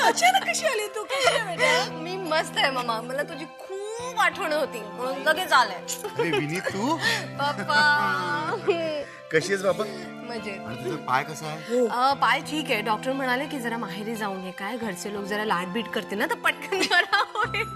अचानक कशी आली तू? कशी आहे बेटा? मी मस्त आहे मामा. मला तुझी खूप आठवण होती म्हणून लगेच आलंय. अरे विनी तू पप्पा कशी आहेस बाबा? मजेत. आणि तुझा पाय कसा आहे? पाय ठीक आहे. डॉक्टर म्हणाले की जरा माहेरी जाऊन ये. काय घरचे लोक जरा लाडबीट करते ना तर पटकन बरा होईल.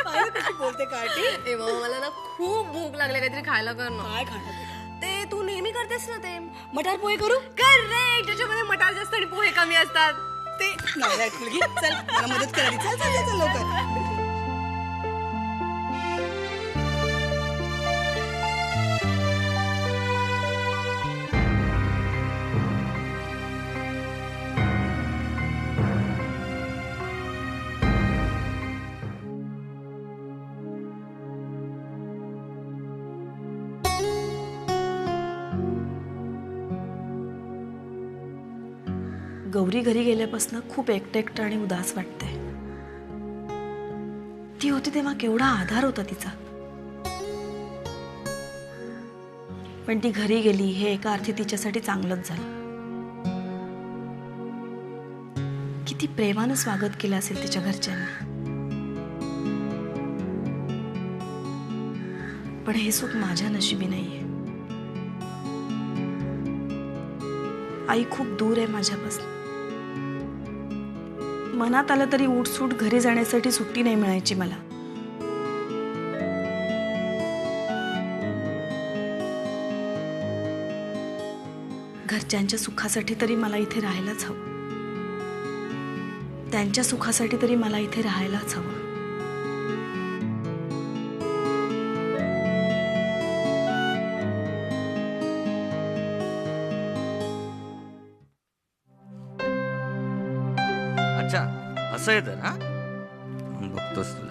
पाहिलं कशी बोलते काठी? ए बाबा मला ना खूप भूक लागली. काहीतरी खायला कर ना. काय खाणार बेटा? ते तू नेहमी करतेस ना ते मटार पोहे करू? करेक्ट. त्याच्यामध्ये मटार जास्त आणि पोहे कमी असतात. ते नाही मुलगी, चल मला मदत करायची. चल चल चल लवकर. गौरी घरी गेल्यापासून खूप एकटं आणि उदास वाटतंय. ती होती तेव्हा केवढा आधार होता तिचा. पण ती घरी गेली हे एका अर्थी तिच्यासाठी चांगलंच झालं. किती प्रेमानं स्वागत केलं असेल तिच्या घरच्यांनी. पण हे सुख माझ्या नशिबी नाहीये. आई खूप दूर आहे माझ्यापासून. मनात आलं तरी उठसूट घरी जाण्यासाठी सुट्टी नाही मिळायची मला. घरच्यांच्या सुखासाठी तरी मला इथे राहायलाच हवं. त्यांच्या सुखासाठी तरी मला इथे राहायलाच हवं. अच्छा असं आहे तर हा बघतोस तुला.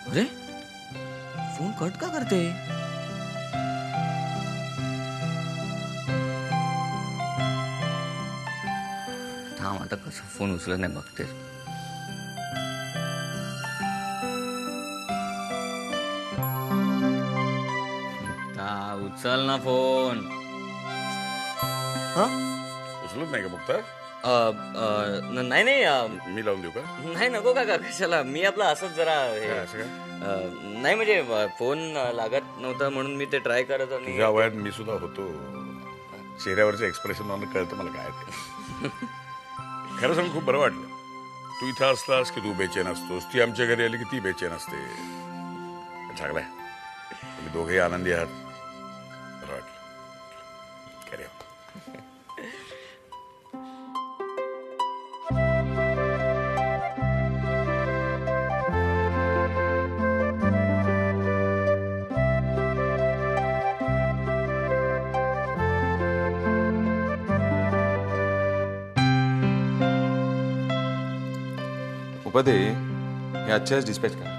अरे फोन कट का करते? थांब आता कसं फोन उचलत नाही बघते. उचल ना फोन. उचलत नाही का मुक्ता? नाही नाही मी लावून देऊ का? नाही नको काका कशाला. मी आपला असंच जरा असं काय? नाही म्हणजे फोन लागत नव्हता म्हणून मी ते ट्राय करत होतो. तुझ्या वयात मी सुद्धा होतो. चेहऱ्यावरचं एक्सप्रेशन मला कळतं मला काय ते. खरं सांग खूप बरं वाटलं. तू इथं असलास की तू बेचैन असतोस. ती आमच्या घरी आली की ती बेचैन असते. चांगलं आहे. तुम्ही दोघेही आनंदी आहात. बरं वाटलं. खरे उपदे हे आजच्याच डिस्पॅच करा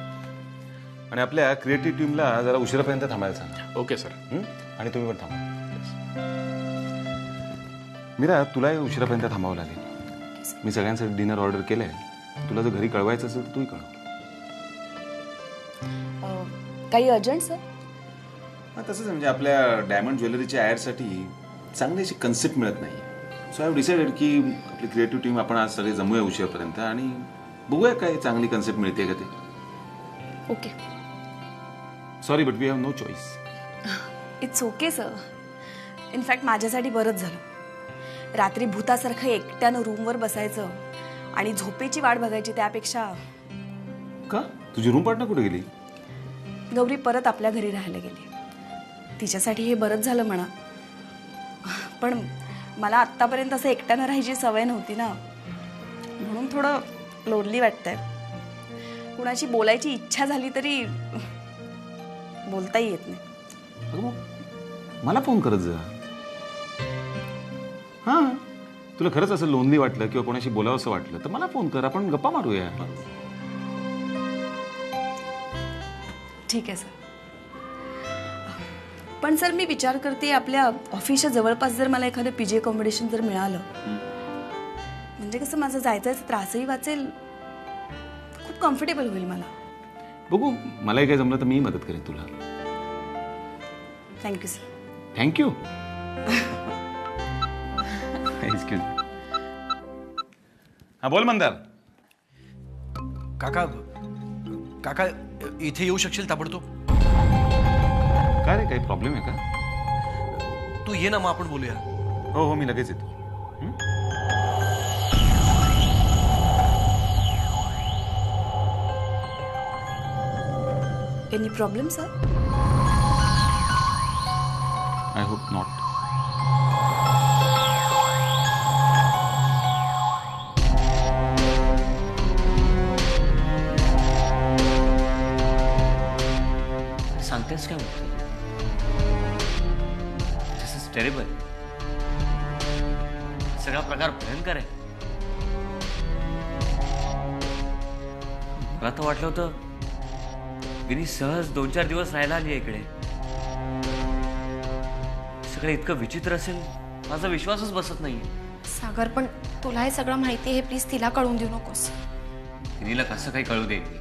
आणि आपल्या क्रिएटिव्ह टीमला जरा उशिरापर्यंत थांबायला सांगा. Okay sir. आणि तुम्ही पण थांबा. मीरा तुलाही उशिरापर्यंत थांबावं लागेल. मी सगळ्यांसाठी डिनर ऑर्डर केलंय. तुला जर घरी कळवायचं असेल तर तूही कळव. काही अर्जंट सर? तसंच म्हणजे आपल्या डायमंड ज्वेलरीच्या ॲडसाठी चांगली अशी कन्सेप्ट मिळत नाही. सो आय हॅव डिसाइडेड की आपली क्रिएटिव्ह टीम आपण आज सगळे जमूया उशिरापर्यंत आणि बघूया काय चांगली कन्सेप्ट मिळते का ते. Okay. Sorry but we have no choice. It's okay sir. In fact माझ्यासाठी बरंच झालं. रात्री भूतासारखं एकट्यानं रूमवर बसायचं आणि झोपेची वाट बघायची त्यापेक्षा. का तुझी रूम पार्टनर कुठे गेली? गौरी परत आपल्या घरी राहायला गेली. तिच्यासाठी हे बरंच झालं म्हणा. पण मला आत्तापर्यंत असं एकट्यानं राहायची सवय नव्हती ना, म्हणून थोडं लोनली वाटतंय. कुणाची बोलायची इच्छा झाली तरी बोलताही येत नाही. अगं मग मला फोन करत जा. हां तुला खरंच असं लोनली वाटलं किंवा कोणाशी बोलावं असं वाटलं तर मला फोन कर, आपण गप्पा मारूया. ठीक आहे सर. पण सर मी विचार करते आपल्या ऑफिसच्या जवळपास जर मला एखादं पीजी अकोमोडेशन जर मिळालं, म्हणजे कसं माझं जायचा त्रासही वाचेल, खूप कम्फर्टेबल होईल मला. बघू, मलाही काही जमलं तर मी मदत करेन तुला. Thank you sir. थँक्यू. हा बोल मंदार. काका काका इथे येऊ शकशील ताबडतोब? काय रे, काही प्रॉब्लेम आहे का? तू ये ना, मग आपण बोलूया. हो हो, मी लगेच येतो. Any problem sir? I hope not. सांगतेस काय म्हणते? दिस इज टेरेबल. सगळा प्रकार भयंकर आहे. मला तर वाटलं होतं विनी सहज 2-4 दिवस राहायला आली आहे इकडे. सगळं इतकं विचित्र असेल, माझा विश्वासच बसत नाहीये. सागर, पण तुला हे सगळं माहिती आहे, प्लीज तिला कळून देऊ नकोस. विनीला कसं काही कळू देईल?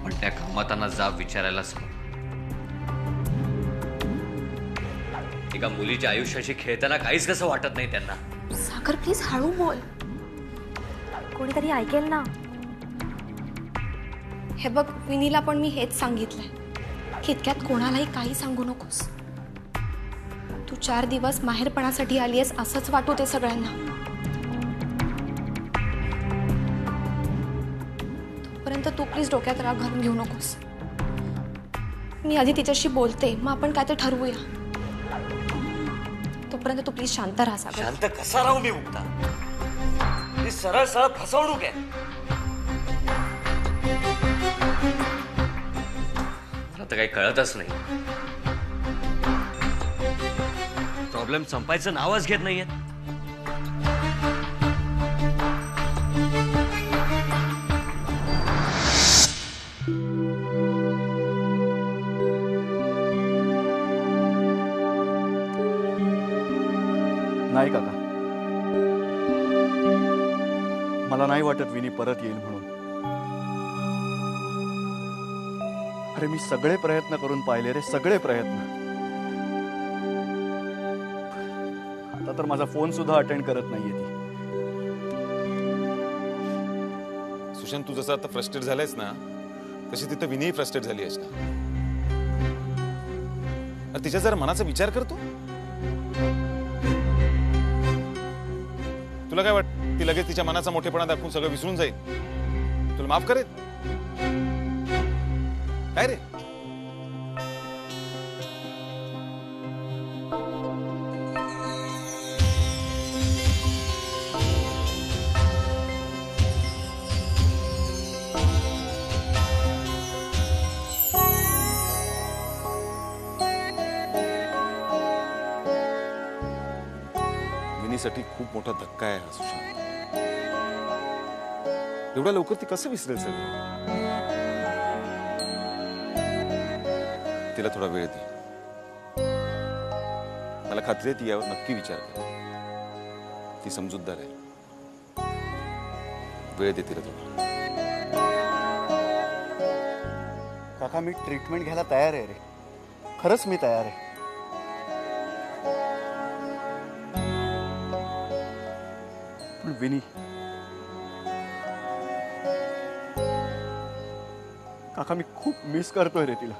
पण त्या कामातांना जाब विचारायलाच हवं. एका मुलीच्या आयुष्याशी खेळताना काहीच कसं वाटत नाही त्यांना. सागर, प्लीज हळू बोल, कोणीतरी ऐकेल ना. हे बघ, विनीला पण मी हेच सांगितलंय की इतक्यात कोणालाही काही सांगू नकोस. तू 4 दिवस माहेरपणासाठी आली आहेस असंच वाटू ते सगळ्यांना. तोपर्यंत तू प्लीज डोक्यात राग घालून घेऊ नकोस. मी आधी तिच्याशी बोलते, मग आपण काय ते ठरवूया. तोपर्यंत तू प्लीज शांत राहा सागर. शांत कसा राहू मी मुक्ता? ही सरळ सरळ फसवणूक आहे. मला तर काही कळतच नाही. प्रॉब्लेम संपायचं नावच घेत नाहीये. नाही काका, मला नाही वाटत विनी परत येईल म्हणून. अरे मी सगळे प्रयत्न करून पाहिले रे, सगळे प्रयत्न. आता तर माझा फोन सुद्धा अटेंड करत नाहीये ती. सुशांत, तू जसं आता फ्रस्ट्रेट झालायस ना, तशी तिथं विनीही फ्रस्ट्रेट झाली असणार. अरे तिच्या जरा मनाचा विचार करतो. तुला काय वाटतं, ती लगेच तिच्या मनाचा मोठेपणा दाखवून सगळं विसरून जाईल? तुला माफ करेल काय रे? विनीसाठी खूप मोठा धक्का आहे हा सुशांत. एवढ्या लवकर ती कसं विसरेल सगळं? तिला थोडा वेळ दे. मला खात्री आहे ती यावर नक्की विचार करेल. ती समजूतदार आहे. वेळ दे तिला थोडा. काका, मी ट्रीटमेंट घ्यायला तयार आहे रे, खरंच मी तयार आहे. पण विनी, काका मी खूप मिस करतोय रे तिला.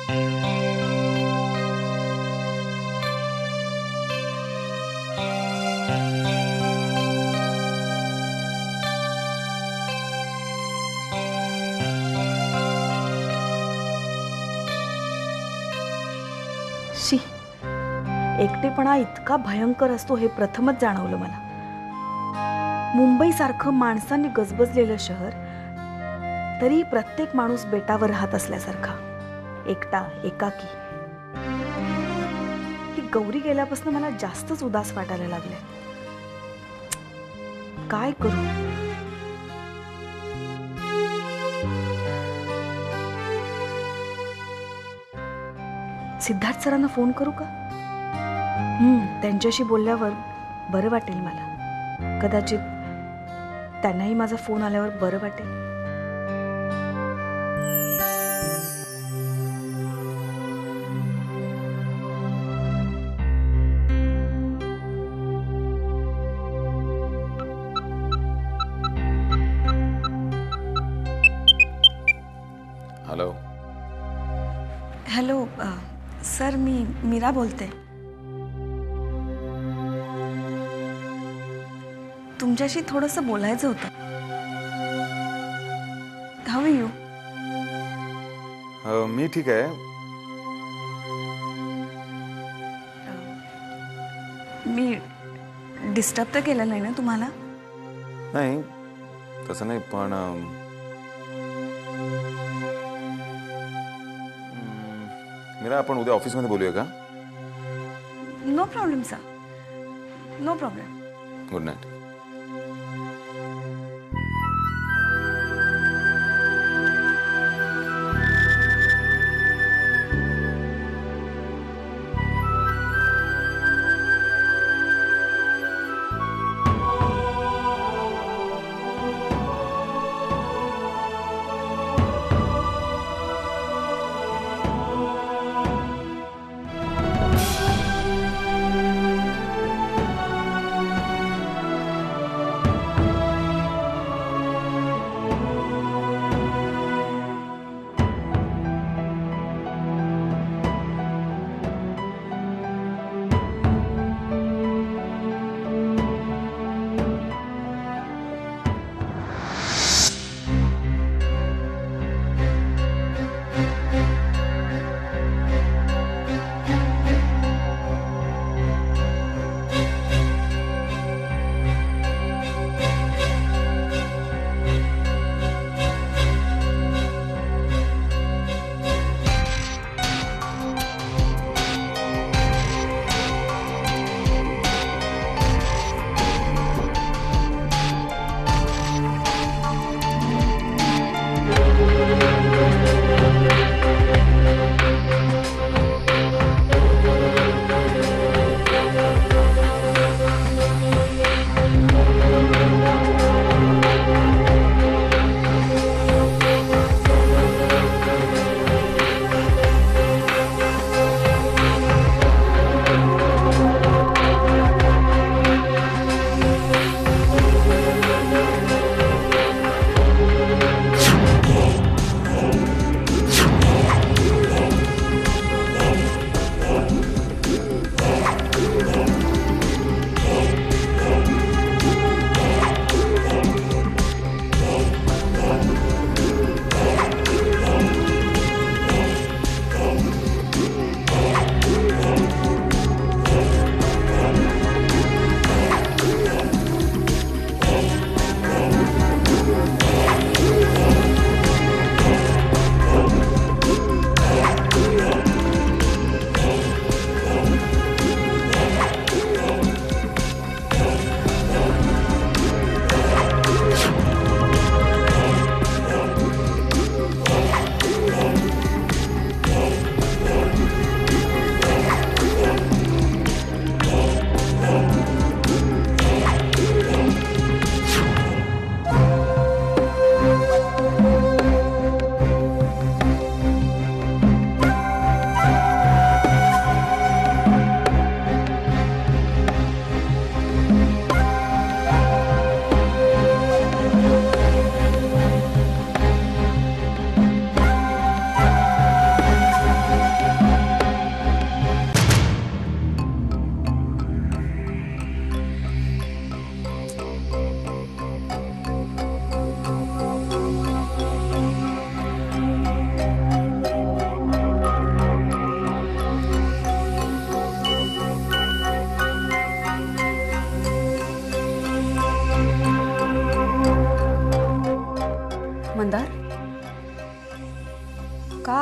शी, एकटेपणा इतका भयंकर असतो हे प्रथमच जाणवलं मला. मुंबईसारखं माणसांनी गजबजलेलं शहर, तरी प्रत्येक माणूस बेटावर राहत असल्यासारखा, एकटा, एकाकी. ही गौरी गेल्यापासून मला जास्तच उदास वाटायला लागले. काय करू? सिद्धार्थ सरांना फोन करू का? त्यांच्याशी बोलल्यावर बरं वाटेल मला. कदाचित त्यांनाही माझा फोन आल्यावर बरं वाटेल. हॅलो. हॅलो सर, मी मीरा बोलते. तुमच्याशी थोडंसं बोलायचं होतं. How are you? मी ठीक आहे. मी डिस्टर्ब तर केलं नाही ना तुम्हाला? नाही, तसं नाही, पण मीरा, आपण उद्या ऑफिसमध्ये बोलूया का? No problem sir, no problem. Good night.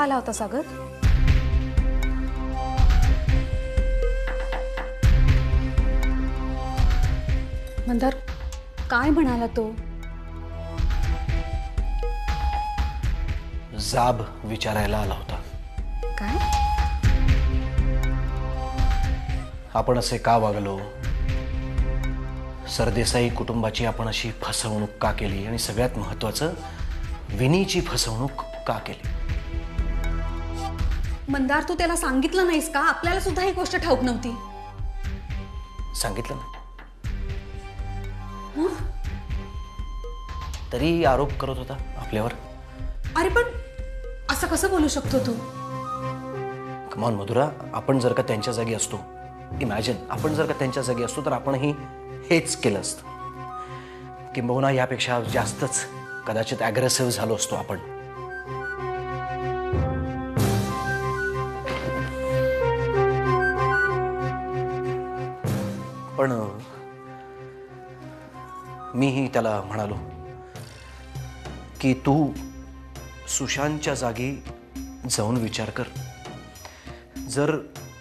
आला होता सागर? मंदार, काय म्हणाला तो? जाब विचारायला आला होता. काय? आपण असे का वागलो, सरदेसाई कुटुंबाची आपण अशी फसवणूक का केली, आणि सगळ्यात महत्वाचं विनीची फसवणूक का केली. मंदार, तू त्याला सांगितलं नाहीस का? आपल्याला सुद्धा ही गोष्ट ठाऊक नव्हती. सांगितलं ना, तरी आरोप करत होता आपल्यावर. अरे पण असं कसं बोलू शकतो तू? कमॉन मधुरा, आपण जर का त्यांच्या जागी असतो, इमॅजिन आपण जर का त्यांच्या जागी असतो तर आपणही हेच केलं असतं. किंबहुना यापेक्षा जास्तच कदाचित ॲग्रेसिव्ह झालो असतो आपण. पण मीही त्याला म्हणालो की तू सुशांतच्या जागी जाऊन विचार कर. जर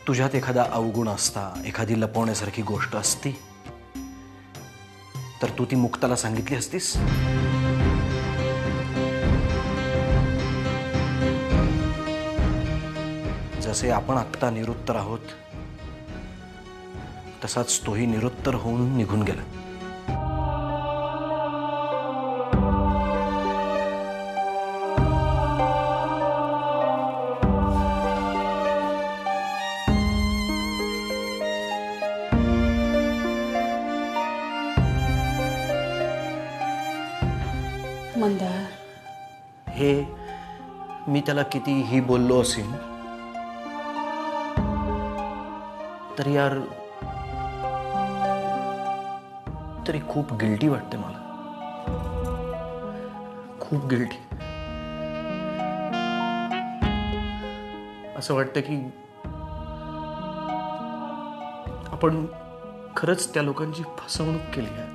तुझ्यात एखादा अवगुण असता, एखादी लपवण्यासारखी गोष्ट असती, तर तू ती मुक्ताला सांगितली असतीस. जसे आपण आत्ता निरुत्तर आहोत, तसाच तोही निरुत्तर होऊन निघून गेला. मंदार, हे मी त्याला कितीही बोललो असेल तर यार, तरी खूप गिल्टी वाटते मला. खूप गिल्टी. असं वाटतं की आपण खरंच त्या लोकांची फसवणूक केली आहे.